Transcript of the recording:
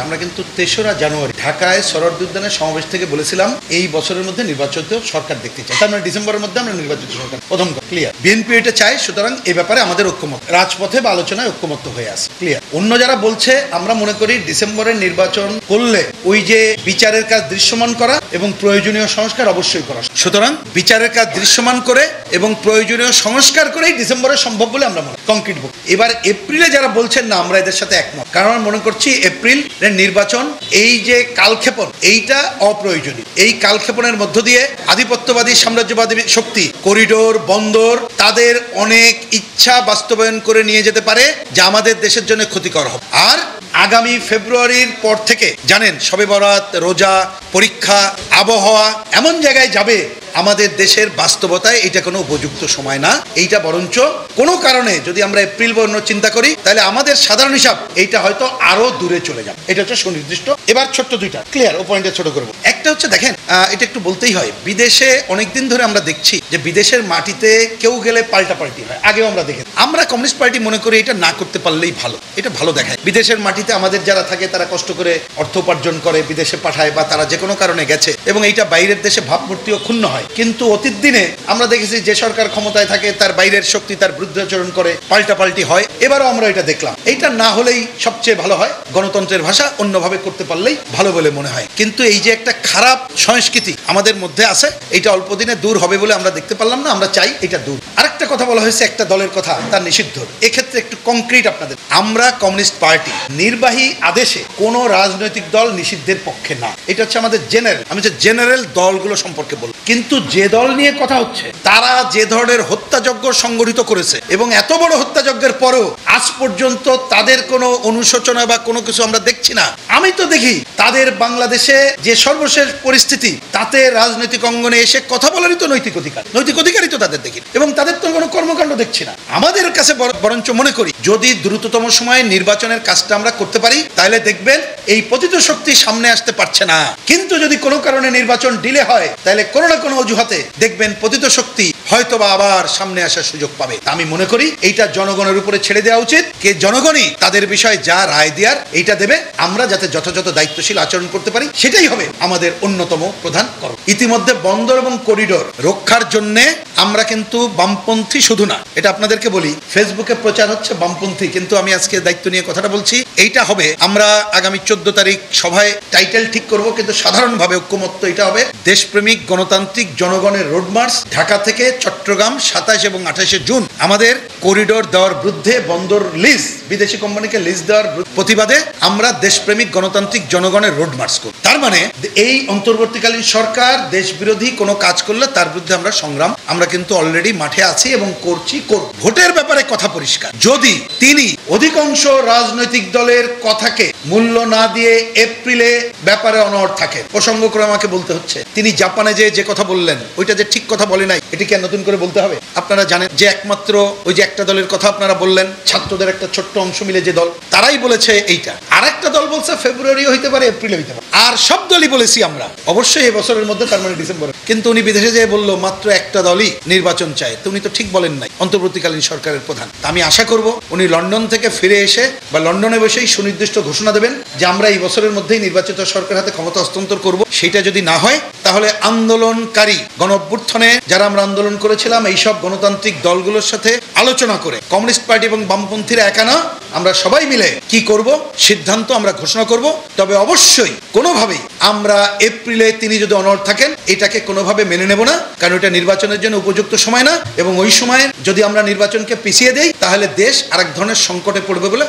আমরা কিন্তু ৩রা জানুয়ারি ঢাকায় সরোয়ার্দী উদ্যানের সমাবেশ থেকে বলেছিলাম এই বছরের মধ্যে নির্বাচিত সরকার দেখতে চাই, তার মানে ডিসেম্বরের মধ্যে আমরা নির্বাচিত সরকার প্রথম ক্লিয়ার। বিএনপি এটা চায়, সুতরাং এই ব্যাপারে আমাদের ঐক্যমত, রাজপথে বা আলোচনায় ঐক্যমত হয়ে আছে ক্লিয়ার। অন্য যারা বলছে, আমরা মনে করি ডিসেম্বরের নির্বাচন করলে ওই যে বিচারের কাজ দৃশ্যমান করা এবং প্রয়োজনীয় সংস্কার অবশ্যই করা, সুতরাং বিচারের কাজ দৃশ্যমান করে এবং প্রয়োজনীয় সংস্কার করেই ডিসেম্বরে সম্ভব বলে আমরা মনে কংক্রিট বুক। এবার এপ্রিলে যারা বলছেন না, আমরা এদের সাথে একমত, কারণ মনে করছি এপ্রিল নির্বাচন এই যে কালক্ষেপণ এইটা অপ্রয়োজনীয়। এই কালক্ষেপণের মধ্য দিয়ে আধিপত্যবাদী সাম্রাজ্যবাদী শক্তি করিডোর বন্দর তাদের অনেক ইচ্ছা বাস্তবায়ন করে নিয়ে যেতে পারে, যা আমাদের দেশের জন্য ক্ষতিকর হবে। আর আগামী ফেব্রুয়ারির পর থেকে জানেন শবে বরাত, রোজা, পরীক্ষা, আবহাওয়া এমন জায়গায় যাবে, আমাদের দেশের বাস্তবতায় এটা কোনো উপযুক্ত সময় না। এইটা বরঞ্চ কোনো কারণে যদি আমরা এপ্রিল বা অন্য চিন্তা করি, তাহলে আমাদের সাধারণ হিসাব এইটা হয়তো আরো দূরে চলে যাবে। এটা হচ্ছে সুনির্দিষ্ট। এবার ছোট্ট দুইটা ক্লিয়ার, ও পয়েন্টে ছোট করবো। একটা হচ্ছে দেখেন, এটা একটু বলতেই হয়, বিদেশে অনেকদিন ধরে আমরা দেখছি যে বিদেশের মাটিতে কেউ গেলে পাল্টাপাল্টি হয়। আগেও আমরা দেখি, আমরা কমিউনিস্ট পার্টি মনে করি এটা না করতে পারলেই ভালো, এটা ভালো দেখায়। বিদেশের মাটিতে আমাদের যারা থাকে তারা কষ্ট করে অর্থ উপার্জন করে বিদেশে পাঠায়, বা তারা যে কোনো কারণে গেছে এবং এইটা বাইরের দেশে ভাবমূর্তিও ক্ষুণ্ণ হয়। কিন্তু অতীত দিনে আমরা দেখেছি যে সরকার ক্ষমতায় থাকে তার বাইরের শক্তি তার বিরুদ্ধাচরণ করে, পাল্টাপাল্টি হয়। এবারও আমরা এটা দেখলাম। এইটা না হলেই সবচেয়ে ভালো হয়, গণতন্ত্রের ভাষা অন্যভাবে করতে পারলেই ভালো বলে মনে হয়। কিন্তু এই যে একটা খারাপ সংস্কৃতি আমাদের মধ্যে আছে, এটা অল্প দিনে দূর হবে বলে আমরা দেখতে পারলাম না, আমরা চাই এটা দূর। আরেকটা কথা বলা হয়েছে একটা দলের কথা, তার নিষিদ্ধ। এক্ষেত্রে একটু কংক্রিট আপনাদের, আমরা কমিউনিস্ট পার্টি নির্বাহী আদেশে কোন রাজনৈতিক দল নিষিদ্ধের পক্ষে না। এটা হচ্ছে আমাদের জেনারেল, আমি যে জেনারেল দলগুলো সম্পর্কে বলব। কিন্তু যে দল নিয়ে কথা হচ্ছে, তারা যে ধরনের হত্যাযজ্ঞ সংগঠিত করেছে এবং এত বড় হত্যাযজ্ঞের পরেও আজ পর্যন্ত তাদের কোনো অনুশোচনা বা কোনো কিছু আমরা দেখছি না। আমি তো দেখি তাদের বাংলাদেশে যে সর্বশেষ পরিস্থিতি, তাতে রাজনৈতিক অঙ্গনে এসে কথা বলারই তো নৈতিক অধিকারই তো তাদের দেখি, এবং তাদের তো কোনো কর্মকাণ্ড দেখছি না। আমাদের কাছে বরঞ্চ মনে করি যদি দ্রুততম সময়ে নির্বাচনের কাজটা আমরা করতে পারি, তাহলে দেখবেন এই পতিত শক্তি সামনে আসতে পারছে না। কিন্তু যদি কোনো কারণে নির্বাচন ডিলে হয়, তাহলে কোনো না কোনো অজুহাতে দেখবেন পতিত শক্তি হয়তোবা আবার সামনে আসার সুযোগ পাবে। আমি মনে করি এইটা জনগণের উপরে ছেড়ে দেওয়া উচিত, কে জনগণই তাদের বিষয়ে যা রায় দেওয়ার এইটা দেবে। আমরা যাতে যথাযথ দায়িত্বশীল আচরণ করতে পারি, সেটাই হবে আমাদের অন্যতম প্রধান কর্ম। ইতিমধ্যে বন্দর এবং করিডোর রক্ষার জন্য আমরা কিন্তু বামপন্থী শুধু না, এটা আপনাদেরকে বলি, ফেসবুকে প্রচার হচ্ছে বামপন্থী, কিন্তু আমি আজকে দায়িত্ব নিয়ে কথাটা বলছি। এইটা হবে, আমরা আগামী 14 তারিখ সভায় টাইটেল ঠিক করব, কিন্তু সাধারণভাবে ঐক্যমত্য এটা হবে দেশপ্রেমিক গণতান্ত্রিক জনগণের রোড মার্চ, ঢাকা থেকে চট্টগ্রাম 27 এবং 28 জুন। আমাদের করিডোর দেওয়ার বিরুদ্ধে, বন্দর লিজ, বিদেশি কোম্পানিকে লিজ দেওয়ার প্রতিবাদে আমরা দেশপ্রেমিক গণতান্ত্রিক জনগণের রোড মার্চ করব। তার মানে এই অন্তর্বর্তীকালীন সরকার দেশ বিরোধী কোনো কাজ করলে তার বিরুদ্ধে আমরা সংগ্রাম, আমরা কিন্তু অলরেডি মাঠে আছি এবং করছি। ভোটের ব্যাপারে কথা পরিষ্কার, যদি তিনি অধিকাংশ রাজনৈতিক দলের কথাকে মূল্য না দিয়ে এপ্রিলে ব্যাপারে অনড় থাকেন, প্রসঙ্গক্রমে আমাকে বলতে হচ্ছে তিনি জাপানে যে কথা বললেন ওইটা যে ঠিক কথা বলে নাই, এটি কি নতুন করে বলতে হবে? আপনারা জানেন যে একমাত্র ওই যে একটা দলের কথা আপনারা বললেন, ছাত্রদের একটা ছোট্ট অংশ মিলে যে দল, তারাই বলেছে এইটা। আর একটা দল বলছে ফেব্রুয়ারি হইতে পারে, এপ্রিলে হইতে পারে। আর সব দলই বলেছি আমরা অবশ্যই এই বছরের মধ্যে, তার মানে ডিসেম্বরে। কিন্তু উনি বিদেশে যেয়ে বললো মাত্র একটা দলই নির্বাচন চায়, তো উনি তো ঠিক বলেন নাই, অন্তর্বর্তীকালীন সরকারের প্রধান। আমি আশা করব উনি লন্ডন থেকে ফিরে এসে বা লন্ডনে বসেই সুনির্দিষ্ট ঘোষণা দেবেন যে আমরা এই বছরের মধ্যেই নির্বাচিত সরকার হাতে ক্ষমতা হস্তান্তর করব। সেটা যদি না হয়, তাহলে আন্দোলনকারী গণ অভ্যুত্থানে যারা আমরা আন্দোলন করেছিলাম, এইসব গণতান্ত্রিক দলগুলোর সাথে আলোচনা করে কমিউনিস্ট পার্টি এবং বামপন্থীরা একা না, আমরা সবাই মিলে কি করব সিদ্ধান্ত আমরা ঘোষণা করব। তবে অবশ্যই কোনোভাবেই আমরা এপ্রিলে তিনি যদি অনড় থাকেন, এটাকে কোনোভাবে মেনে নেব না, কারণ এটা নির্বাচনের জন্য উপযুক্ত সময় না, এবং ওই সময়ে যদি আমরা নির্বাচনকে পিছিয়ে দেই, তাহলে দেশ আরেক ধরনের সংকটে পড়বে বলে